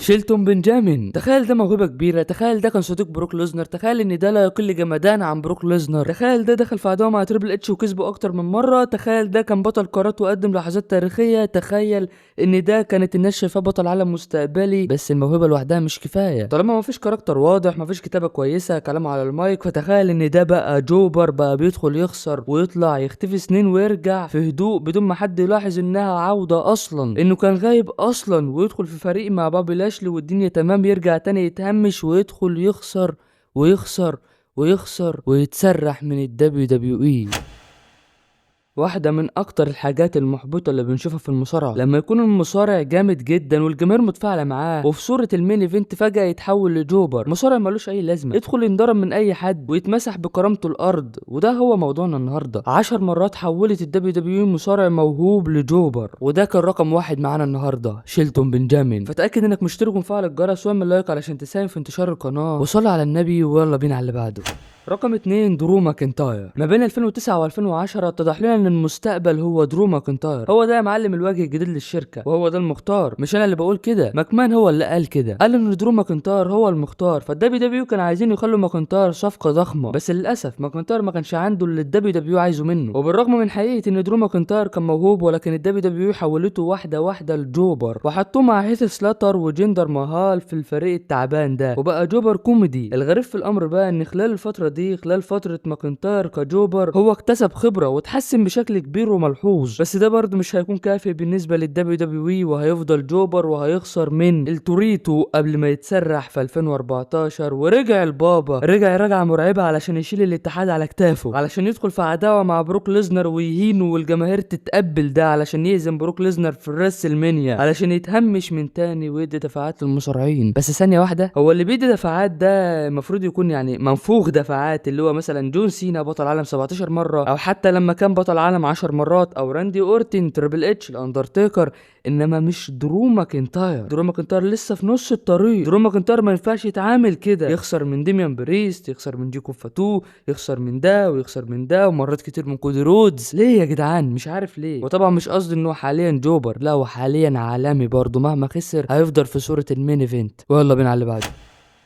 شيلتون بنجامين. تخيل ده موهبة كبيرة، تخيل ده كان صديق بروك ليزنر، تخيل ان ده لا يقل جمدان عن بروك ليزنر، تخيل ده دخل في عداوة مع تريبل اتش وكسبه اكتر من مرة، تخيل ده كان بطل قارات وقدم لحظات تاريخية، تخيل ان ده كانت الناس شايفاه بطل عالم مستقبلي. بس الموهبة لوحدها مش كفاية طالما مفيش كاركتر واضح، مفيش كتابة كويسة، كلام على المايك. فتخيل ان ده بقى جوبر بقى بيدخل يخسر ويطلع يختفي سنين ويرجع في هدوء بدون ما حد يلاحظ انها عودة اصلا، انه كان غايب اصلا، ويدخل في فريق مع بابي لاشلي والدنيا تمام، يرجع تاني يتهمش ويدخل يخسر ويخسر ويخسر ويتسرح من الدبليو دبليو اي. واحدة من أكتر الحاجات المحبطة اللي بنشوفها في المصارعة لما يكون المصارع جامد جدا والجماهير متفاعلة معاه، وفي صورة المين ايفنت فجأة يتحول لجوبر، مصارع ملوش أي لازمة، يدخل ينضرب من أي حد ويتمسح بكرامته الأرض. وده هو موضوعنا النهاردة. 10 مرات حولت الدبليو دبليو مصارع موهوب لجوبر، وده كان رقم واحد معانا النهاردة، شيلتون بنجامين. فتأكد إنك مشترك ومفعل الجرس واعمل لايك علشان تساهم في انتشار القناة، وصلي على النبي ويلا بينا على اللي بعده. رقم 2 درو ماكنتاير. ما بين 2009 و2010 اتضح لنا ان المستقبل هو درو ماكنتاير، هو ده يا معلم الوجه الجديد للشركه، وهو ده المختار. مش انا اللي بقول كده، ماكمان هو اللي قال كده، قال ان درو ماكنتاير هو المختار. فالدبليو دبليو كانوا عايزين يخلوا ماكنتاير صفقه ضخمه، بس للاسف ماكنتاير ما كانش عنده اللي الدبليو دبليو عايزه منه. وبالرغم من حقيقه ان درو ماكنتاير كان موهوب، ولكن الدبليو دبليو حولته واحده واحده لجوبر، وحطوه مع هيث سلاتر وجندر ماهال في الفريق التعبان ده، وبقى جوبر كوميدي. الغريب في الامر بقى ان خلال الفتره دي، خلال فتره ماكنتاير كجوبر، هو اكتسب خبرة وتحسن بشكل كبير وملحوظ. بس ده برضه مش هيكون كافي بالنسبة للدبليو دبليو اي، وهيفضل جوبر وهيخسر من التوريتو قبل ما يتسرح في 2014. ورجع البابا رجعة مرعبة علشان يشيل الاتحاد على كتافه، علشان يدخل في عداوة مع بروك ليزنر ويهينه، والجماهير تتقبل ده علشان يهزم بروك ليزنر في الرسلمانيا، علشان يتهمش من تاني ويدي دفعات للمصارعين. بس ثانية واحدة، هو اللي بيدي دفعات ده المفروض يكون يعني منفوخ دفعات، اللي هو مثلا جون سينا بطل عالم 17 مرة، او حتى لما كان بطل عالم 10 مرات، او راندي اورتن، تريبل اتش، الاندرتيكر. انما مش درو ماكنتاير. درو ماكنتاير لسه في نص الطريق. درو ماكنتاير ما ينفعش يتعامل كده، يخسر من ديميان بريست، يخسر من جيكوب فاتو، يخسر من ده ويخسر من ده، ومرات كتير من كودي رودز. ليه يا جدعان؟ مش عارف ليه. وطبعا مش قصدي انه حاليا جوبر، لا هو حاليا عالمي برضه، مهما خسر هيفضل في صورة المين ايفنت. ويلا بينا على اللي بعده.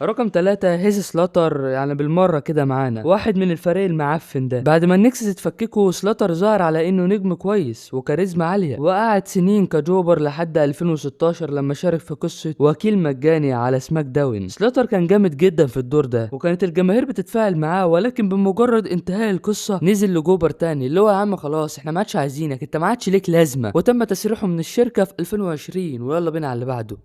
رقم 3 هيث سلاتر. يعني بالمرة كده معانا واحد من الفريق المعفن ده. بعد ما النكسس اتفككوا، سلاتر ظهر على انه نجم كويس وكاريزما عالية، وقعد سنين كجوبر لحد 2016 لما شارك في قصة وكيل مجاني على سماك داون. سلاتر كان جامد جدا في الدور ده، وكانت الجماهير بتتفاعل معاه، ولكن بمجرد انتهاء القصة نزل لجوبر تاني، اللي هو يا عم خلاص احنا ما عادش عايزينك، انت ما عادش ليك لازمة، وتم تسريحه من الشركة في 2020. ويلا بينا على اللي بعده.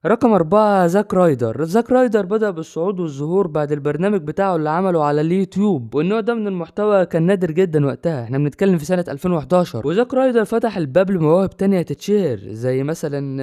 رقم 4 زاك رايدر. زاك رايدر بدأ بالصعود والظهور بعد البرنامج بتاعه اللي عمله على اليوتيوب، والنوع ده من المحتوى كان نادر جدا وقتها، احنا بنتكلم في سنة 2011. وزاك رايدر فتح الباب لمواهب تانية تتشهر، زي مثلا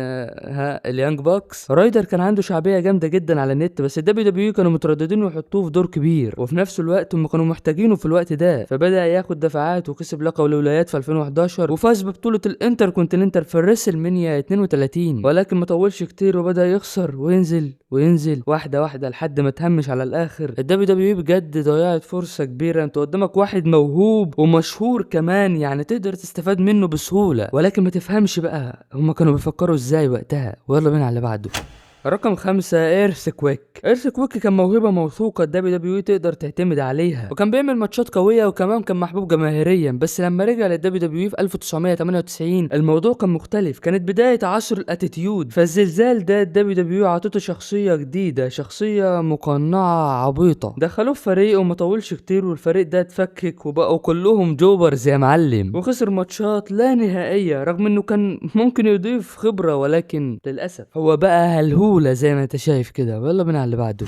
اليانج باكس. رايدر كان عنده شعبية جامدة جدا على النت، بس الدبليو دبليو كانوا مترددين يحطوه في دور كبير، وفي نفس الوقت هم كانوا محتاجينه في الوقت ده، فبدأ ياخد دفعات وكسب لقب الولايات في 2011، وفاز ببطولة الانتر كونتيننتال في الريسلمانيا 32. ولكن ما طولش كتير بدأ يخسر وينزل وينزل واحدة واحدة لحد ما تهمش على الآخر. الدبليو دبليو بجد ضيعت فرصة كبيرة. انت قدامك واحد موهوب ومشهور كمان، يعني تقدر تستفاد منه بسهولة، ولكن ما تفهمش بقى هما كانوا بيفكروا ازاي وقتها. ويلا بينا على اللي بعده. رقم 5 ايرثكويك. ايرثكويك كان موهبة موثوقة الدبليو دبليو تقدر تعتمد عليها، وكان بيعمل ماتشات قوية، وكمان كان محبوب جماهيريا. بس لما رجع للدبليو دبليو في 1998 الموضوع كان مختلف، كانت بداية عصر الاتيتيود. فالزلزال ده الدبليو دبليو عطته شخصية جديدة، شخصية مقنعة عبيطة. دخلوه في فريق وما طولش كتير والفريق ده اتفكك وبقوا كلهم جوبرز يا معلم، وخسر ماتشات لا نهائية رغم انه كان ممكن يضيف خبرة، ولكن للأسف هو بقى هلهولة زي ما انت شايف كده. ويلا بينا على اللي بعده.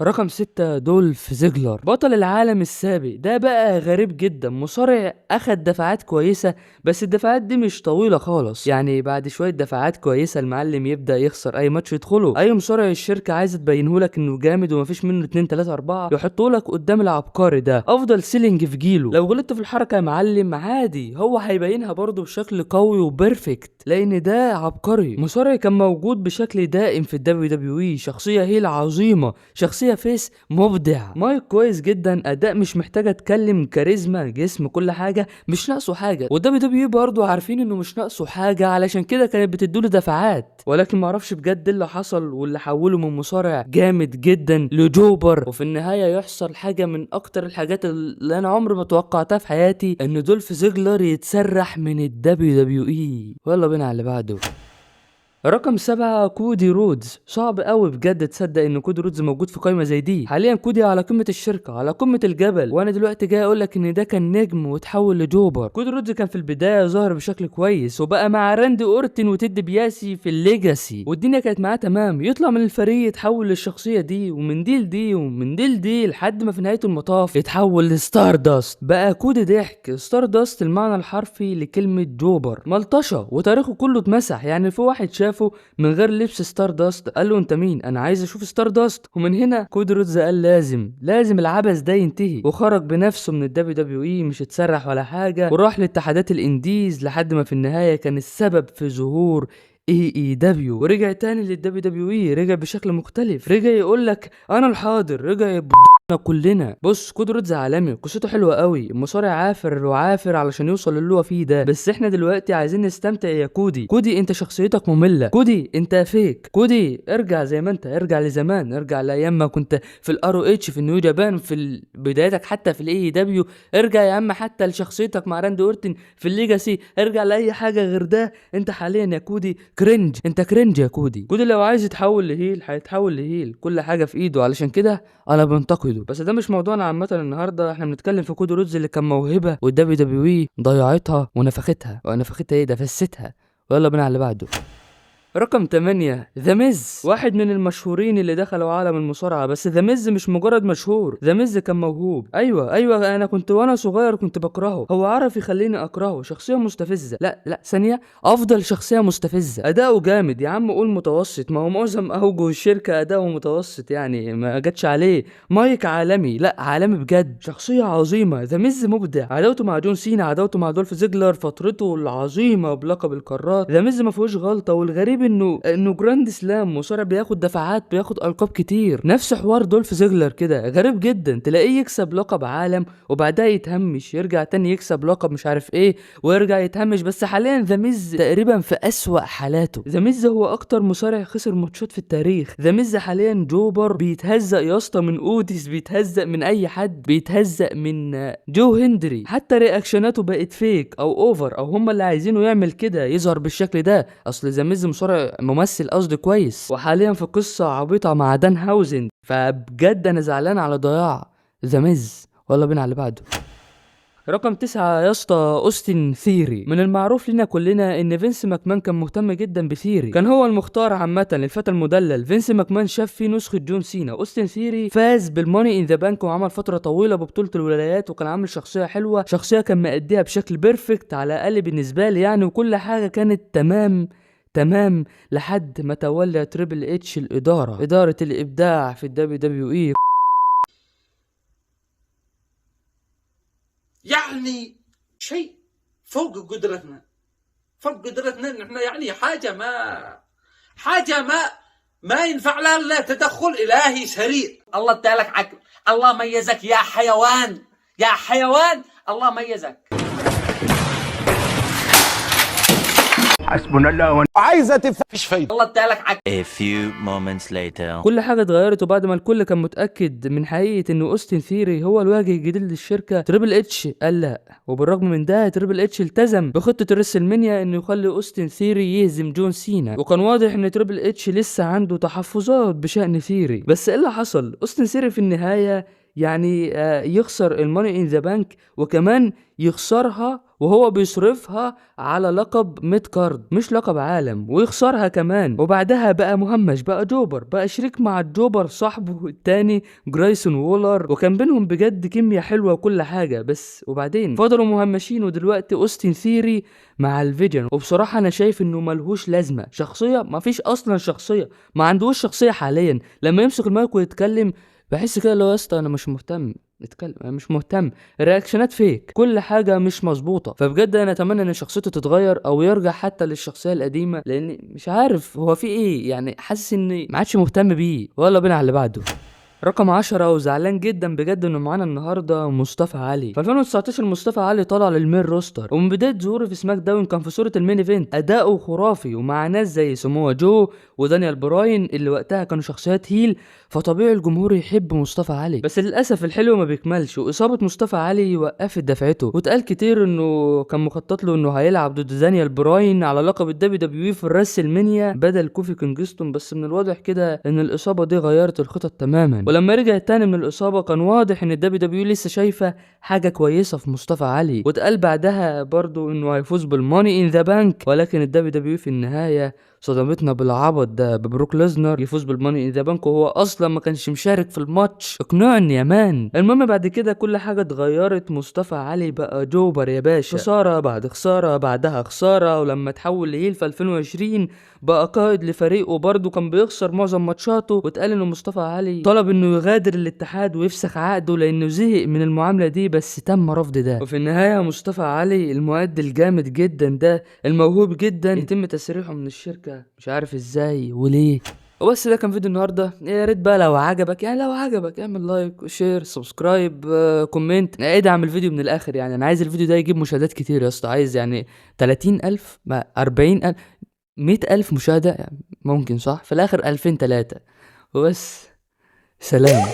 رقم 6 دولف زيجلر، بطل العالم السابق. ده بقى غريب جدا، مصارع اخد دفعات كويسة، بس الدفعات دي مش طويلة خالص. يعني بعد شوية دفعات كويسة المعلم يبدأ يخسر اي ماتش يدخله. اي مصارع الشركة عايزة تبينهولك انه جامد ومفيش منه 2 3 4 يحطولك قدام العبقري ده، افضل سيلينج في جيله. لو غلطت في الحركة يا معلم عادي، هو هيبينها برضه بشكل قوي وبرفكت، لان ده عبقري. مصارع كان موجود بشكل دائم في الدبليو دبليو اي، شخصية هي العظيمة، شخصية شخصيه فيس مبدع. مايك كويس جدا، اداء مش محتاج اتكلم، كاريزما، جسم، كل حاجه مش ناقصه حاجه. والدبليو دبليو برضه عارفين انه مش ناقصه حاجه، علشان كده كانت بتدوله دفعات. ولكن ما اعرفش بجد اللي حصل واللي حوله من مصارع جامد جدا لجوبر، وفي النهايه يحصل حاجه من اكتر الحاجات اللي انا عمري ما توقعتها في حياتي، ان دولف زيجلر يتسرح من الدبليو دبليو اي. يلا بينا على اللي بعده. رقم 7 كودي رودز. صعب قوي بجد تصدق ان كودي رودز موجود في قائمه زي دي. حاليا كودي على قمه الشركه، على قمه الجبل، وانا دلوقتي جاي اقول لك ان ده كان نجم وتحول لجوبر. كودي رودز كان في البدايه ظاهر بشكل كويس، وبقى مع راندي اورتن وتيد بياسي في الليجاسي، والدنيا كانت معاه تمام. يطلع من الفريق يتحول للشخصيه دي، ومن دي لدي، ومن دي لدي، لحد ما في نهايه المطاف يتحول لستار داست. بقى كودي ضحك. ستار داست المعنى الحرفي لكلمه جوبر، ملطشه، وتاريخه كله اتمسح. يعني في واحد شافه من غير لبس ستار داست قال له انت مين؟ انا عايز اشوف ستار داست. ومن هنا كودي رودز قال لازم العبث ده ينتهي، وخرج بنفسه من الدبليو دبليو اي، مش اتسرح ولا حاجه، وراح لاتحادات الانديز لحد ما في النهايه كان السبب في ظهور اي دبليو، ورجع تاني للدبليو دبليو اي. رجع بشكل مختلف، رجع يقول لك انا الحاضر، رجع كلنا. بص كودي رودز عالمي، قصته حلوه قوي، المصارع عافر وعافر علشان يوصل للي هو فيه ده، بس احنا دلوقتي عايزين نستمتع يا كودي. كودي انت شخصيتك ممله، كودي انت فيك، كودي ارجع زي ما انت، ارجع لزمان، ارجع لايام ما كنت في الار اتش، في النيو جابان، في بدايتك حتى في الاي دبليو. ارجع يا عم حتى لشخصيتك مع راندي اورتن في الليجاسي، ارجع لاي حاجه غير ده. انت حاليا يا كودي كرنج، انت كرنج يا كودي. كودي لو عايز يتحول لهيل هيتحول لهيل، كل حاجه في ايده، علشان كده انا بنتقده. بس ده مش موضوعنا عامه النهارده، احنا بنتكلم في كودي رودز اللي كان موهبه والدبليو دبليو اي ضيعتها ونفختها ايه ده، فستها. ويلا بينا على اللي بعده. رقم 8 ذا ميز. واحد من المشهورين اللي دخلوا عالم المصارعه، بس ذا ميز مش مجرد مشهور، ذا ميز كان موهوب. ايوه انا كنت وانا صغير كنت بكرهه، هو عرف يخليني اكرهه. شخصيه مستفزه، لا ثانيه، افضل شخصيه مستفزه. اداؤه جامد يا عم، قول متوسط، ما هو معظم اوجه الشركه اداؤه متوسط يعني، ما جاتش عليه. مايك عالمي، لا عالمي بجد، شخصيه عظيمه. ذا ميز مبدع. عداوته مع جون سينا، عداوته مع دولف زيجلر، فترته العظيمه بلقب القارات، ذا ميز ما فيهوش غلطه. والغريب انه جراند سلام، مصارع بياخد دفعات، بياخد القاب كتير. نفس حوار دولف زيجلر كده، غريب جدا تلاقيه يكسب لقب عالم وبعدها يتهمش، يرجع تاني يكسب لقب مش عارف ايه ويرجع يتهمش. بس حاليا ذا ميز تقريبا في اسوأ حالاته. ذا ميز هو اكتر مصارع خسر ماتشات في التاريخ. ذا ميز حاليا جوبر بيتهزق يا اسطى من اوديس، بيتهزق من اي حد، بيتهزق من جو هندري. حتى رياكشناته بقت فيك او اوفر، او هم اللي عايزينه يعمل كده، يظهر بالشكل ده. اصل ذا ميز مصارع ممثل قصدي كويس، وحاليا في قصة عبيطة مع دان هاوزن، فبجد انا زعلان على ضياع ذا ميز. ولا بينا على اللي بعده. رقم 9 يا اسطى اوستن ثيري. من المعروف لنا كلنا ان فينس ماكمان كان مهتم جدا بثيري، كان هو المختار عامه للفتى المدلل. فينس ماكمان شاف فيه نسخه جون سينا. اوستن ثيري فاز بالماني ان ذا بانك، وعمل فتره طويله ببطوله الولايات، وكان عامل شخصيه حلوه، شخصيه كان مأديها بشكل بيرفكت على الاقل بالنسبه لي يعني، وكل حاجه كانت تمام لحد ما تولى تريبل اتش إدارة الإبداع في الدبليو دبليو إي. يعني شيء فوق قدرتنا، ان احنا يعني حاجة ما ينفع لها الا تدخل إلهي سريع. الله ادالك عقل، الله ميزك يا حيوان، الله ميزك. حسبنا الله عايزه مفيش فايده. الله ادالك عقل. A few moments later. كل حاجه اتغيرت، وبعد ما الكل كان متاكد من حقيقه انه اوستن ثيري هو الواجهه الجديد للشركه، تريبل اتش قال لا. وبالرغم من ده تريبل اتش التزم بخطه ريسلمانيا انه يخلي اوستن ثيري يهزم جون سينا، وكان واضح ان تريبل اتش لسه عنده تحفظات بشان ثيري. بس ايه اللي حصل؟ اوستن ثيري في النهايه يعني يخسر الماني ان ذا بانك، وكمان يخسرها وهو بيصرفها على لقب ميد كارد مش لقب عالم، ويخسرها كمان. وبعدها بقى مهمش، بقى جوبر، بقى شريك مع الجوبر صاحبه التاني جرايسون وولر، وكان بينهم بجد كيمياء حلوه وكل حاجه. بس وبعدين فضلوا مهمشين، ودلوقتي اوستن ثيري مع الفيجن. وبصراحه انا شايف انه ملهوش لازمه، شخصيه ما فيش اصلا، شخصيه ما عندوش شخصيه حاليا. لما يمسك المايك ويتكلم بحس كده لو يا اسطى انا مش مهتم اتكلم، انا مش مهتم، الرياكشنات فيك، كل حاجه مش مظبوطه. فبجد انا اتمنى ان شخصيته تتغير او يرجع حتى للشخصيه القديمه، لان مش عارف هو في ايه يعني، حاسس اني ما عادش مهتم بيه. ولا بينا على اللي بعده. رقم 10 وزعلان جدا بجد انه معانا النهارده مصطفى علي. في 2019 مصطفى علي طلع للمين روستر، ومن بدايه ظهوره في سماك داون كان في صوره المين ايفنت اداؤه خرافي ومع ناس زي سموه جو ودانيال براين اللي وقتها كانوا شخصيات هيل، فطبيعي الجمهور يحب مصطفى علي. بس للاسف الحلو ما بيكملش، واصابه مصطفى علي وقفت دفعته، واتقال كتير انه كان مخطط له انه هيلعب ضد دانيال براين على لقب الدبليو دبليو اي في الراسلمانيا بدل كوفي كينجستون. بس من الواضح كده ان الاصابه دي غيرت الخطط تماما، ولما رجع تاني من الاصابه كان واضح ان الدبليو دبليو لسه شايفه حاجه كويسه في مصطفى علي. واتقال بعدها برضو انه هيفوز بالماني ان ذا بانك، ولكن الدبليو دبليو في النهايه صدمتنا بالعبط ده ببروك ليزنر يفوز بالماني ان ذا بانك وهو اصلا ما كانش مشارك في الماتش. اقنعني يا مان. المهم بعد كده كل حاجه اتغيرت، مصطفى علي بقى جوبر يا باشا، خساره بعد خساره بعدها خساره، ولما تحول لهيل في 2020 بقى قائد لفريقه برضه كان بيخسر معظم ماتشاته. واتقال انه مصطفى علي طلب انه يغادر الاتحاد ويفسخ عقده لانه زهق من المعامله دي، بس تم رفض ده. وفي النهايه مصطفى علي المؤدي الجامد جدا ده الموهوب جدا يتم تسريحه من الشركه، مش عارف ازاي وليه. وبس ده كان فيديو النهارده. يا ريت بقى لو عجبك، يعني لو عجبك اعمل لايك وشير سبسكرايب كومنت، ادعم الفيديو من الاخر. يعني انا عايز الفيديو ده يجيب مشاهدات كتير يا اسطى، عايز يعني 30,000 40,000 100,000 مشاهدة، يعني ممكن صح في الاخر 2003 وبس. سلام.